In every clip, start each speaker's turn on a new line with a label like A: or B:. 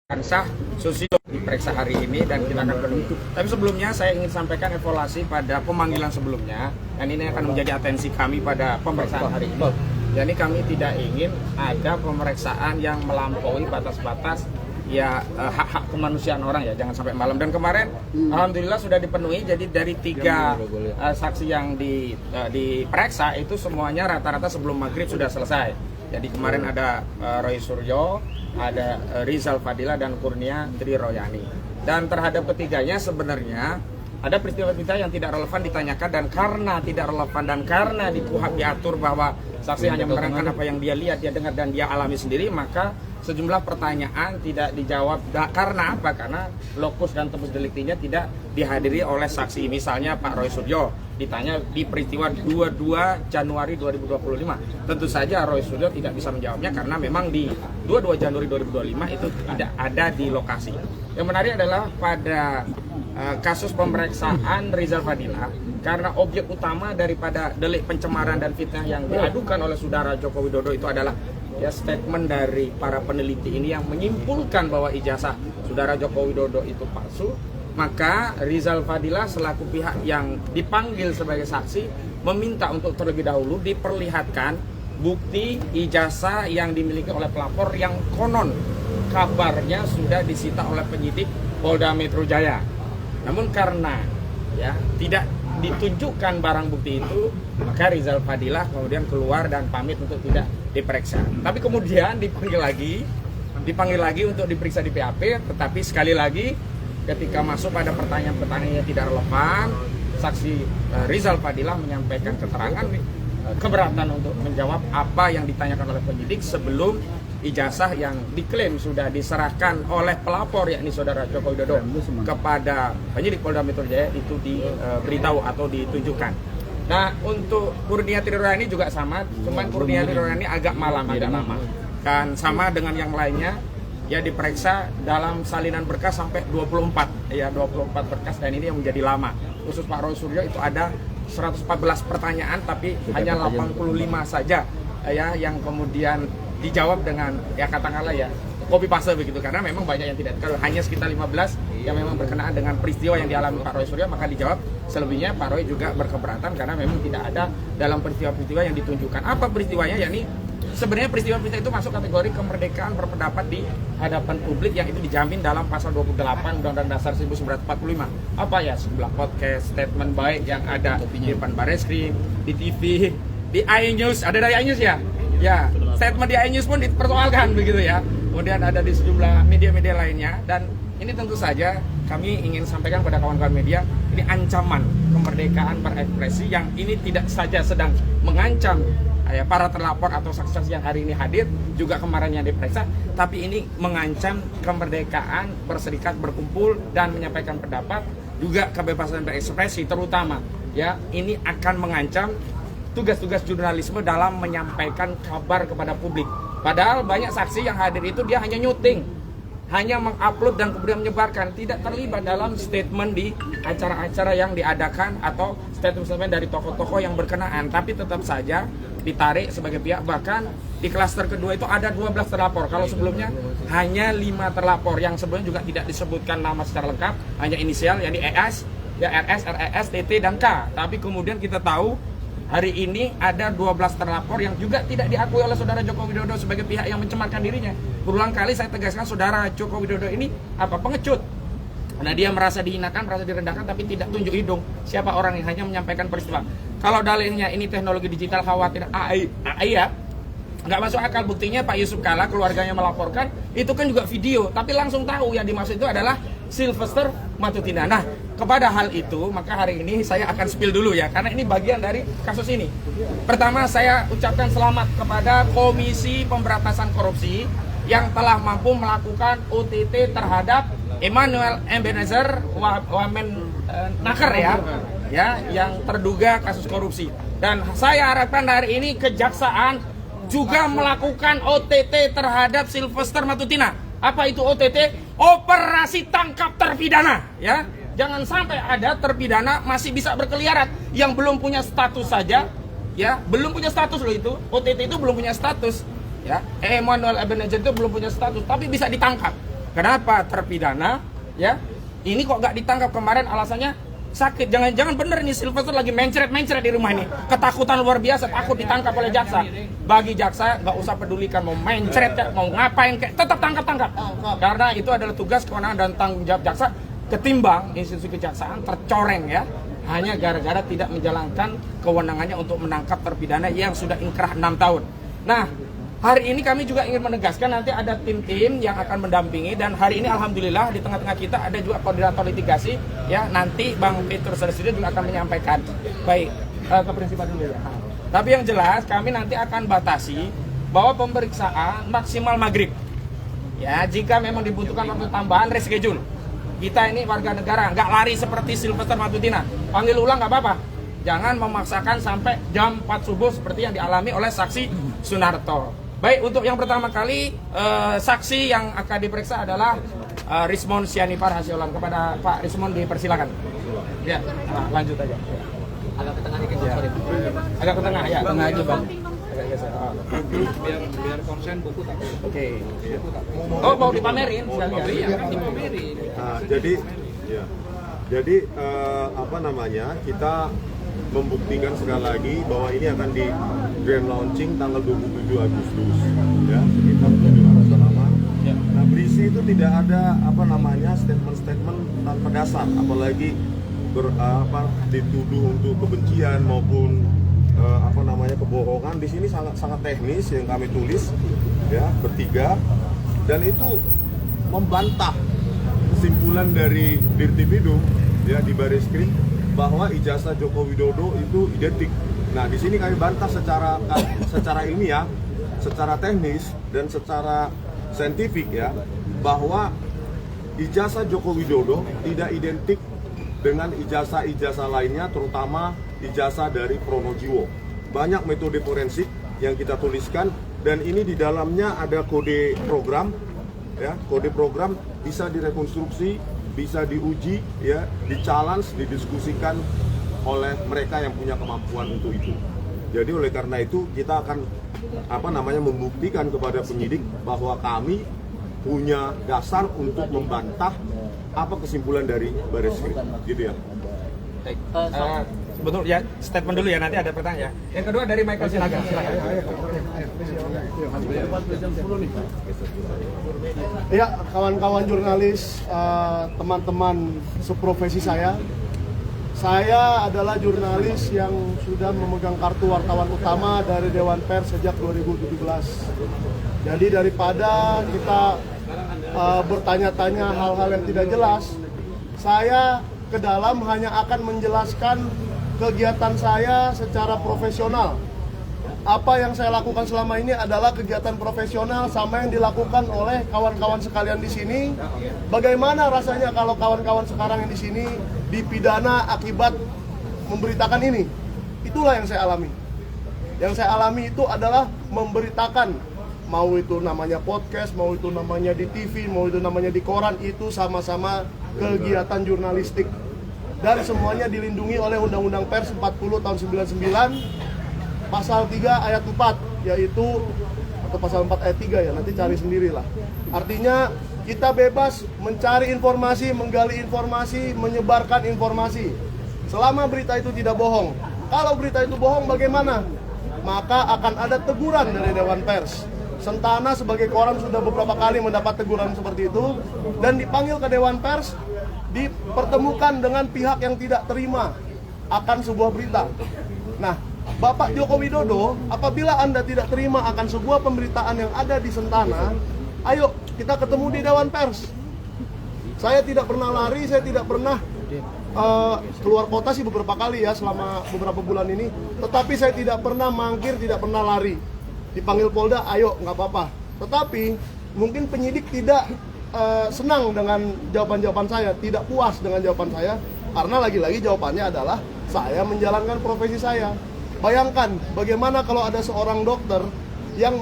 A: Sah Susilo diperiksa hari ini dan kita akan penuhi. Tapi sebelumnya saya ingin sampaikan evaluasi pada pemanggilan sebelumnya, dan ini akan menjadi atensi kami pada pemeriksaan hari ini. Jadi kami tidak ingin ada pemeriksaan yang melampaui batas-batas ya hak-hak kemanusiaan orang ya, jangan sampai malam. Dan kemarin alhamdulillah sudah dipenuhi. Jadi dari 3 saksi yang diperiksa itu semuanya rata-rata sebelum maghrib sudah selesai. Jadi kemarin ada Roy Suryo, ada Rizal Fadila dan Kurnia Tri Royani. Dan terhadap ketiganya sebenarnya ada peristiwa-peristiwa yang tidak relevan ditanyakan, dan karena tidak relevan dan karena di KUHP diatur bahwa saksi hanya menerangkan apa yang dia lihat, dia dengar dan dia alami sendiri, maka sejumlah pertanyaan tidak dijawab. Karena apa? Karena lokus dan tempus deliktinya tidak dihadiri oleh saksi. Misalnya Pak Roy Suryo ditanya di peristiwa 22 Januari 2025. Tentu saja Roy Suryo tidak bisa menjawabnya karena memang di 22 Januari 2025 itu tidak ada di lokasi. Yang menarik adalah pada kasus pemeriksaan Rizal Fadila, karena objek utama daripada delik pencemaran dan fitnah yang diadukan oleh saudara Joko Widodo itu adalah ya statement dari para peneliti ini yang menyimpulkan bahwa ijazah saudara Joko Widodo itu palsu. Maka Rizal Fadila selaku pihak yang dipanggil sebagai saksi meminta untuk terlebih dahulu diperlihatkan bukti ijazah yang dimiliki oleh pelapor yang konon kabarnya sudah disita oleh penyidik Polda Metro Jaya. Namun karena ya tidak ditunjukkan barang bukti itu, maka Rizal Fadila kemudian keluar dan pamit untuk tidak diperiksa. Tapi kemudian dipanggil lagi untuk diperiksa di PAP, tetapi sekali lagi ketika masuk pada pertanyaan-pertanyaan yang tidak relevan, saksi Rizal Fadila menyampaikan keterangan keberatan untuk menjawab apa yang ditanyakan oleh penyidik sebelum ijazah yang diklaim sudah diserahkan oleh pelapor yakni saudara Joko Widodo kepada penyidik Polda Metro Jaya itu diberitahu atau ditunjukkan. Nah, untuk Kurnia Tri Royani juga sama, cuman Kurnia Tri Royani agak lama. Kan sama dengan yang lainnya, ya diperiksa dalam salinan berkas sampai 24 berkas, dan ini yang menjadi lama. Khusus Pak Roy Suryo itu ada 114 pertanyaan tapi hanya 85 saja ya yang kemudian dijawab dengan ya katakanlah ya copy paste begitu, karena memang banyak yang tidak, kalau hanya sekitar 15 yang memang berkenaan dengan peristiwa yang dialami Pak Roy Suryo maka dijawab. Selebihnya Pak Roy juga berkeberatan karena memang tidak ada dalam peristiwa-peristiwa yang ditunjukkan. Apa peristiwanya? Yakni sebenarnya peristiwa-peristiwa itu masuk kategori kemerdekaan berpendapat di hadapan publik yang itu dijamin dalam pasal 28 Undang-Undang Dasar 1945. Apa ya? Sebelah podcast, statement baik yang ada di depan Barreskrim, di TV, di iNews, ada dari iNews ya? Ya, statement di iNews pun dipersoalkan begitu ya. Kemudian ada di sejumlah media-media lainnya, dan ini tentu saja kami ingin sampaikan pada kawan-kawan media, ini ancaman kemerdekaan berekspresi yang ini tidak saja sedang mengancam ya, para terlapor atau saksi-saksi yang hari ini hadir, juga kemarin yang diperiksa, tapi ini mengancam kemerdekaan berserikat, berkumpul, dan menyampaikan pendapat, juga kebebasan berekspresi, terutama ya ini akan mengancam tugas-tugas jurnalisme dalam menyampaikan kabar kepada publik. Padahal banyak saksi yang hadir itu dia hanya nyuting, hanya mengupload dan kemudian menyebarkan, tidak terlibat dalam statement di acara-acara yang diadakan atau statement-statement dari tokoh-tokoh yang berkenaan, tapi tetap saja ditarik sebagai pihak. Bahkan di klaster kedua itu ada 12 terlapor, kalau sebelumnya hanya 5 terlapor yang sebelumnya juga tidak disebutkan nama secara lengkap, hanya inisial yakni ES, ya RS, RES, TT dan K. Tapi kemudian kita tahu hari ini ada 12 terlapor yang juga tidak diakui oleh saudara Joko Widodo sebagai pihak yang mencemarkan dirinya. Berulang kali saya tegaskan, saudara Joko Widodo ini pengecut. Nah, dia merasa dihinakan, merasa direndahkan, tapi tidak tunjuk hidung siapa orang yang hanya menyampaikan peristiwa. Kalau dalilnya ini teknologi digital, khawatir AI ya, nggak masuk akal. Buktinya Pak Yusuf Kalla keluarganya melaporkan, itu kan juga video, tapi langsung tahu yang dimaksud itu adalah Sylvester Matutina. Nah, kepada hal itu maka hari ini saya akan spill dulu ya, karena ini bagian dari kasus ini. Pertama, saya ucapkan selamat kepada Komisi Pemberantasan Korupsi yang telah mampu melakukan OTT terhadap Emmanuel Ebenezer Wamenaker ya yang terduga kasus korupsi. Dan saya harapkan hari ini kejaksaan juga melakukan OTT terhadap Sylvester Matutina. Apa itu OTT? Operasi tangkap terpidana ya. Jangan sampai ada terpidana masih bisa berkeliaran yang belum punya status saja ya, belum punya status loh itu. OTT itu belum punya status ya. Emmanuel Ebenezer itu belum punya status tapi bisa ditangkap. Kenapa terpidana ya ini kok nggak ditangkap kemarin, alasannya sakit. Jangan-jangan bener ini Sylvester lagi mencret di rumah ini, ketakutan luar biasa, takut ditangkap oleh jaksa. Bagi jaksa nggak usah pedulikan mau mencret mau ngapain kayak, tetap tangkap karena itu adalah tugas, kewenangan dan tanggung jawab jaksa, ketimbang institusi kejaksaan tercoreng ya hanya gara-gara tidak menjalankan kewenangannya untuk menangkap terpidana yang sudah inkrah 6 tahun. Nah, hari ini kami juga ingin menegaskan nanti ada tim-tim yang akan mendampingi, dan hari ini alhamdulillah di tengah-tengah kita ada juga koordinator litigasi ya, nanti Bang Peter Sendiri juga akan menyampaikan. Baik, ke prinsipal dulu ya. Tapi yang jelas kami nanti akan batasi bahwa pemeriksaan maksimal maghrib. Ya, jika memang dibutuhkan waktu tambahan reschedule. Kita ini warga negara, nggak lari seperti Sylvester Matutina. Panggil ulang nggak apa-apa. Jangan memaksakan sampai jam 4 subuh seperti yang dialami oleh saksi Sunarto. Baik, untuk yang pertama kali saksi yang akan diperiksa adalah Rismond Sianipar Hasiolan. Kepada Pak Rismond dipersilakan. Ya, lanjut aja.
B: Agak ke tengah dikit, sorry.
A: Agak ke tengah ya.
C: Tengah aja, Bang.
B: Biar konsen buku tak.
A: Oke. Oh, mau dipamerin sekalian.
B: Iya, dipamerin.
D: Nah, jadi apa namanya, kita membuktikan sekali lagi bahwa ini akan di grand launching tanggal 27 Agustus ya, sekitar 700 halaman. Nah, berisi itu tidak ada apa namanya statement-statement tanpa dasar, apalagi dituduh untuk kebencian maupun apa namanya kebohongan. Di sini sangat teknis yang kami tulis ya, bertiga, dan itu membantah kesimpulan dari Dirtipidum ya di Bareskrim bahwa ijazah Joko Widodo itu identik. Nah, di sini kami bantah secara ilmiah, secara teknis dan secara saintifik ya, bahwa ijazah Joko Widodo tidak identik dengan ijazah-ijazah lainnya, terutama ijazah dari Pronojiwo. Banyak metode forensik yang kita tuliskan, dan ini di dalamnya ada kode program ya, kode program bisa direkonstruksi, bisa diuji ya, di-challenge, didiskusikan oleh mereka yang punya kemampuan untuk itu. Jadi oleh karena itu kita akan apa namanya membuktikan kepada penyidik bahwa kami punya dasar untuk membantah apa kesimpulan dari Bareskrim, gitu ya.
A: Betul ya, statement dulu ya, nanti ada pertanyaan. Yang kedua dari Michael Silakan.
C: Ya, kawan-kawan jurnalis, teman-teman seprofesi saya adalah jurnalis yang sudah memegang kartu wartawan utama dari Dewan Pers sejak 2017. Jadi daripada kita bertanya-tanya hal-hal yang tidak jelas, saya ke dalam hanya akan menjelaskan kegiatan saya secara profesional. Apa yang saya lakukan selama ini adalah kegiatan profesional sama yang dilakukan oleh kawan-kawan sekalian di sini. Bagaimana rasanya kalau kawan-kawan sekarang yang di sini dipidana akibat memberitakan ini? Itulah yang saya alami. Yang saya alami itu adalah memberitakan, mau itu namanya podcast, mau itu namanya di TV, mau itu namanya di koran, itu sama-sama kegiatan jurnalistik. Dan semuanya dilindungi oleh Undang-Undang Pers 40 tahun 99, pasal 3 ayat 4, yaitu, atau pasal 4 ayat 3 ya, nanti cari sendirilah. Artinya kita bebas mencari informasi, menggali informasi, menyebarkan informasi, selama berita itu tidak bohong. Kalau berita itu bohong bagaimana? Maka akan ada teguran dari Dewan Pers. Sentana sebagai koran sudah beberapa kali mendapat teguran seperti itu, dan dipanggil ke Dewan Pers, dipertemukan dengan pihak yang tidak terima akan sebuah berita. Nah, Bapak Joko Widodo, apabila Anda tidak terima akan sebuah pemberitaan yang ada di Sentana, ayo kita ketemu di Dewan Pers. Saya tidak pernah lari, saya tidak pernah keluar kota sih beberapa kali ya selama beberapa bulan ini, tetapi saya tidak pernah mangkir, tidak pernah lari. Dipanggil Polda, ayo, nggak apa-apa. Tetapi mungkin penyidik tidak senang dengan jawaban-jawaban saya, tidak puas dengan jawaban saya, karena lagi-lagi jawabannya adalah saya menjalankan profesi saya. Bayangkan bagaimana kalau ada seorang dokter yang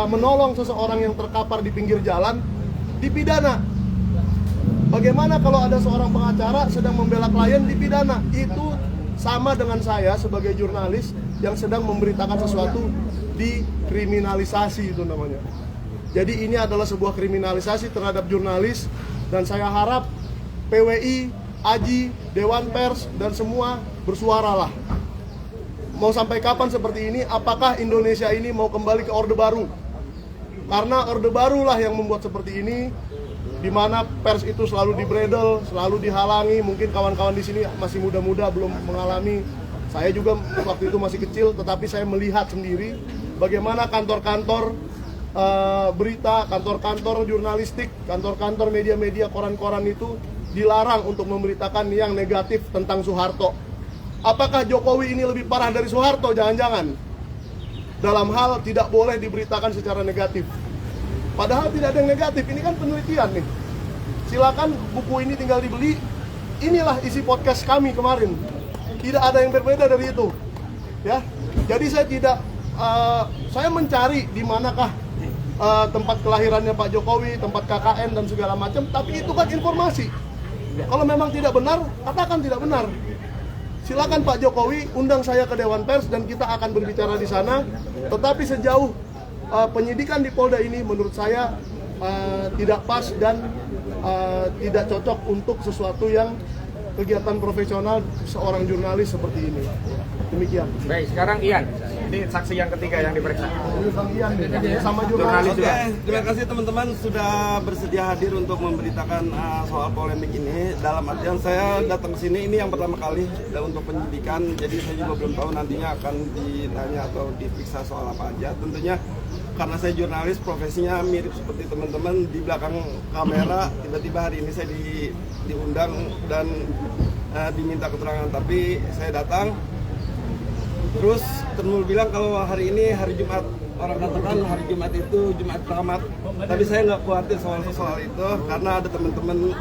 C: menolong seseorang yang terkapar di pinggir jalan, dipidana. Bagaimana kalau ada seorang pengacara sedang membela klien, dipidana. Itu sama dengan saya sebagai jurnalis yang sedang memberitakan sesuatu, dikriminalisasi itu namanya. Jadi ini adalah sebuah kriminalisasi terhadap jurnalis, dan saya harap PWI, AJI, Dewan Pers, dan semua bersuaralah. Mau sampai kapan seperti ini? Apakah Indonesia ini mau kembali ke Orde Baru? Karena Orde Barulah yang membuat seperti ini, di mana pers itu selalu dibredel, selalu dihalangi. Mungkin kawan-kawan di sini masih muda-muda, belum mengalami. Saya juga waktu itu masih kecil, tetapi saya melihat sendiri bagaimana kantor-kantor berita, kantor-kantor jurnalistik, kantor-kantor media-media, koran-koran itu dilarang untuk memberitakan yang negatif tentang Soeharto. Apakah Jokowi ini lebih parah dari Soeharto? Jangan-jangan dalam hal tidak boleh diberitakan secara negatif. Padahal tidak ada yang negatif, ini kan penelitian nih. Silakan buku ini tinggal dibeli. Inilah isi podcast kami kemarin. Tidak ada yang berbeda dari itu. Ya, jadi saya tidak, saya mencari di manakah tempat kelahirannya Pak Jokowi, tempat KKN dan segala macam. Tapi itu kan informasi. Kalau memang tidak benar, katakan tidak benar. Silakan Pak Jokowi undang saya ke Dewan Pers dan kita akan berbicara di sana. Tetapi sejauh penyidikan di Polda ini menurut saya tidak pas dan tidak cocok untuk sesuatu yang kegiatan profesional seorang jurnalis seperti ini. Demikian.
A: Baik, sekarang Ian. Ini saksi yang ketiga yang diperiksa.
C: Ini Bang Ian nih, sama jurnalis
E: Oke,
C: juga.
E: terima kasih teman-teman sudah bersedia hadir untuk memberitakan soal polemik ini. Dalam artian saya datang ke sini ini yang pertama kali untuk penyidikan, jadi saya juga belum tahu nantinya akan ditanya atau diperiksa soal apa aja. Tentunya karena saya jurnalis, profesinya mirip seperti teman-teman di belakang kamera. Tiba-tiba hari ini saya diundang dan diminta keterangan, tapi saya datang. Terus Ternul bilang kalau hari ini hari Jumat, orang katakan hari Jumat itu Jumat Rahmat. Tapi saya nggak khawatir soal itu karena ada teman-teman,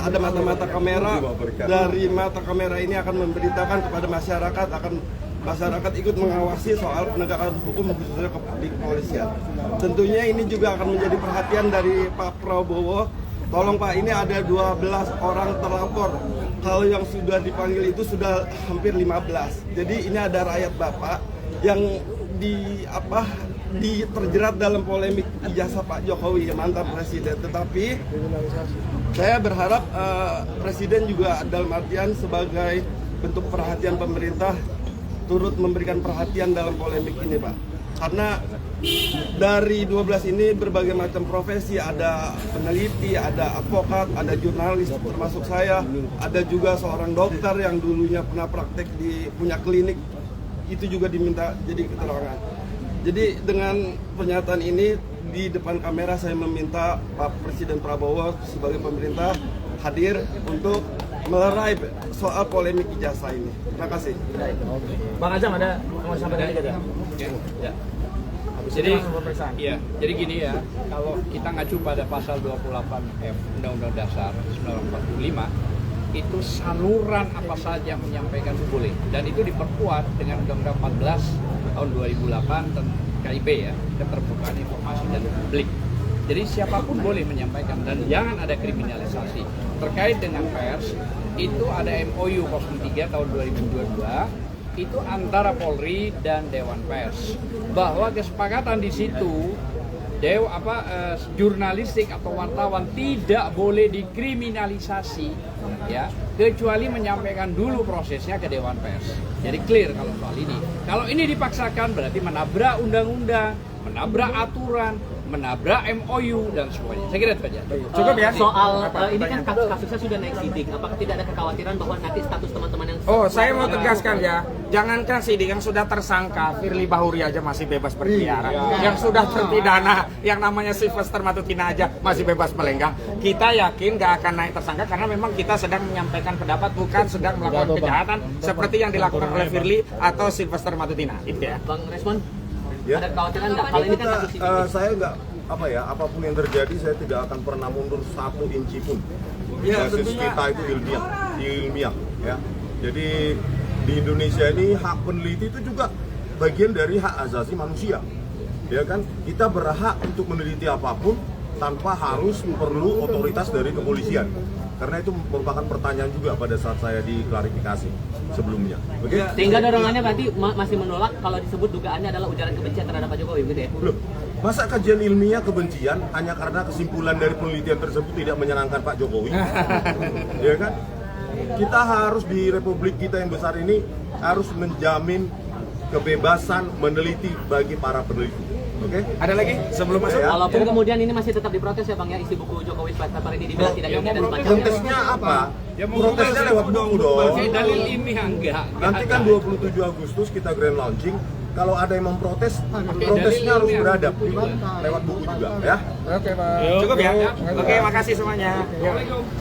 E: ada mata-mata kamera. Dari mata kamera ini akan memberitakan kepada masyarakat, akan masyarakat ikut mengawasi soal penegakan hukum khususnya di kepolisian. Tentunya ini juga akan menjadi perhatian dari Pak Prabowo. Tolong Pak, ini ada 12 orang terlapor. Kalau yang sudah dipanggil itu sudah hampir 15. Jadi ini ada rakyat Bapak yang terjerat dalam polemik ijazah Pak Jokowi, mantan presiden. Tetapi saya berharap presiden juga dalam artian sebagai bentuk perhatian pemerintah turut memberikan perhatian dalam polemik ini, Pak. Karena dari 12 ini berbagai macam profesi, ada peneliti, ada advokat, ada jurnalis termasuk saya, ada juga seorang dokter yang dulunya pernah praktek punya klinik, itu juga diminta jadi keterangan. Jadi dengan pernyataan ini di depan kamera saya meminta Pak Presiden Prabowo sebagai pemerintah hadir untuk melerai soal polemik ijazah ini. Terima kasih.
A: Bang Azam ada mau sampaikan juga ya?
B: Ya.
A: Habis ini langsung pemeriksaan.
B: Iya, jadi gini ya, kalau kita ngacu pada pasal 28F Undang-Undang Dasar 1945, itu saluran apa saja yang menyampaikan boleh, dan itu diperkuat dengan Undang-Undang 14 tahun 2008 tentang KIP ya, keterbukaan informasi dan publik. Jadi siapapun boleh menyampaikan dan jangan ada kriminalisasi. Terkait dengan pers, itu ada MOU 03 tahun 2022 itu antara Polri dan Dewan Pers, bahwa kesepakatan di situ jurnalistik atau wartawan tidak boleh dikriminalisasi, ya, kecuali menyampaikan dulu prosesnya ke Dewan Pers. Jadi clear kalau soal ini. Kalau ini dipaksakan berarti menabrak undang-undang, menabrak aturan, menabrak MOU dan semuanya. Saya kira itu saja.
A: Cukup ya?
F: Soal ini kan kasusnya sudah naik sidik. Apakah tidak ada kekhawatiran bahwa nanti status teman-teman yang
A: Saya mau tegaskan ya, jangankan sidik yang sudah tersangka, Firly Bahuri aja masih bebas berkeliaran. Yang sudah terpidana, yang namanya Sylvester Matutina aja masih bebas melenggang. Kita yakin gak akan naik tersangka karena memang kita sedang menyampaikan pendapat, bukan sedang melakukan kejahatan seperti yang dilakukan oleh Firly atau Sylvester Matutina. Itu ya.
F: Bang Respon,
D: Ya.
F: ada kekhawatiran nggak? Kalau ini kan kasus sidik.
D: Saya nggak apapun yang terjadi saya tidak akan pernah mundur 1 inci pun.
E: Ya,
D: Basis
E: tentunya.
D: kita itu ilmiah, ya. Jadi di Indonesia ini hak peneliti itu juga bagian dari hak asasi manusia, ya kan? Kita berhak untuk meneliti apapun tanpa harus perlu otoritas dari kepolisian. Karena itu merupakan pertanyaan juga pada saat saya diklarifikasi sebelumnya. Oke?
F: Sehingga dorongannya berarti masih menolak kalau disebut dugaannya adalah ujaran kebencian terhadap Pak Jokowi, gitu ya?
D: Loh, Masa kajian ilmiah kebencian hanya karena kesimpulan dari penelitian tersebut tidak menyenangkan Pak Jokowi? Ya kan? Kita harus di Republik kita yang besar ini harus menjamin kebebasan meneliti bagi para peneliti. Oke?
A: Ada lagi sebelum masuk?
D: Ya.
F: Walaupun kemudian ini masih tetap diprotes ya Bang ya, isi buku Jokowi Paper ini dibilang tidak ilmiah dan semacamnya.
D: Protesnya apa? Protesnya lewat buku dong.
B: Pakai dalil ilmiah enggak.
D: Nanti kan 27 Agustus kita grand launching. Kalau ada yang memprotes, protesnya harus beradab. Lewat buku juga, ya.
A: Oke, Pak. Cukup ya? Oke, makasih semuanya.